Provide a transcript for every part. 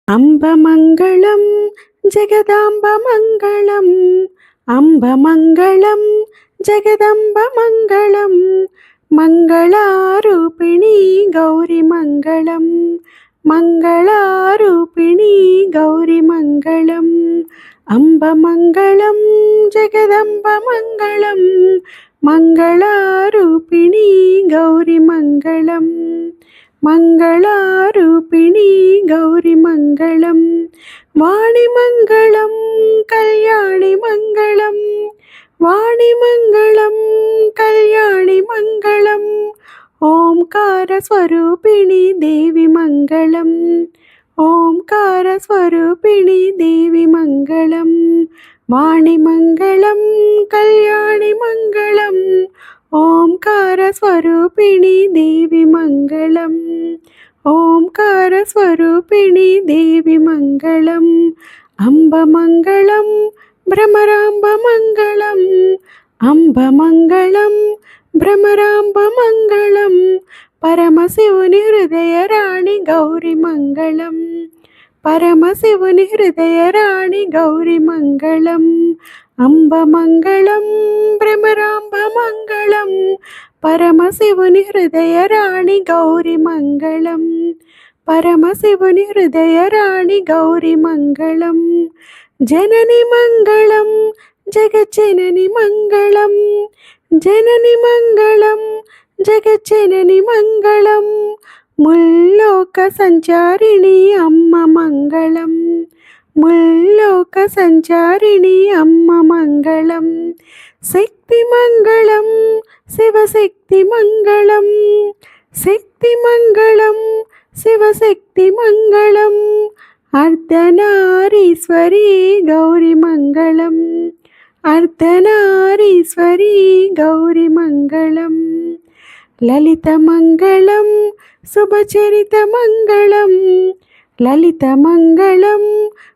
అంబమంగళం జగదాంబమంగళం అంబమంగళం జగదంబమంగళం మంగళారూపిణి గౌరిమంగళం మంగళారూపిణి గౌరిమంగళం అంబమంగళం జగదంబమంగళం మంగళారూపిణి గౌరిమంగళం మంగళారూపిణి గౌరిమంగళం వాణిమంగళం కళ్యాణిమంగళం వాణిమంగళం కళ్యాణిమంగళం ఓంకార స్వరూపిణి దేవి మంగళం ఓంకార స్వరూపిణి దేవి మంగళం వాణిమంగళం కళ్యాణిమంగళం ఓంకార స్వరూపిణి దేవి మంగళం ఓంకార స్వరూపిణి దేవి మంగళం అంబమంగళం భ్రమరాంబమంగళం అంబమంగళం భ్రమరాంబమంగళం పరమశివుని హృదయ రాణి గౌరి మంగళం పరమశివుని హృదయ రాణి గౌరి మంగళం అంబమంగళం భ్రమరాంబమంగళం పరమశివుని హృదయ రాణి గౌరి మంగళం పరమశివుని హృదయ రాణి గౌరి మంగళం జనని మంగళం జగజ్జనని మంగళం జనని మంగళం జగజ్జనని మంగళం ముల్లోక సంచారిణి అమ్మ మంగళం ముల్లోక సంచారిణి అమ్మ మంగళం శక్తి మంగళం శివశక్తి మంగళం శక్తి మంగళం శివశక్తి మంగళం అర్ధనారీశ్వరి గౌరి మంగళం అర్ధనారీశ్వరి గౌరి మంగళం లలిత మంగళం శుభచరిత మంగళం లలిత మంగళం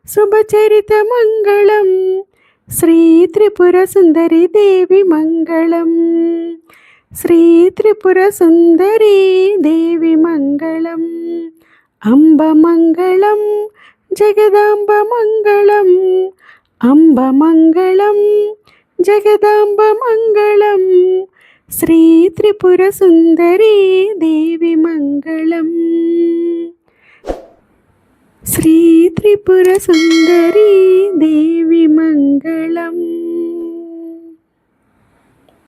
శుభచరిత మంగళం శ్రీ త్రిపుర సుందరి దేవి మంగళం శ్రీ త్రిపుర సుందరి దేవి మంగళం అంబమంగళం జగదాంబమంగళం అంబమంగళం జగదాంబమంగళం శ్రీ త్రిపుర సుందరి దేవి మంగళం శ్రీ త్రిపుర సుందరి దేవి మంగళం.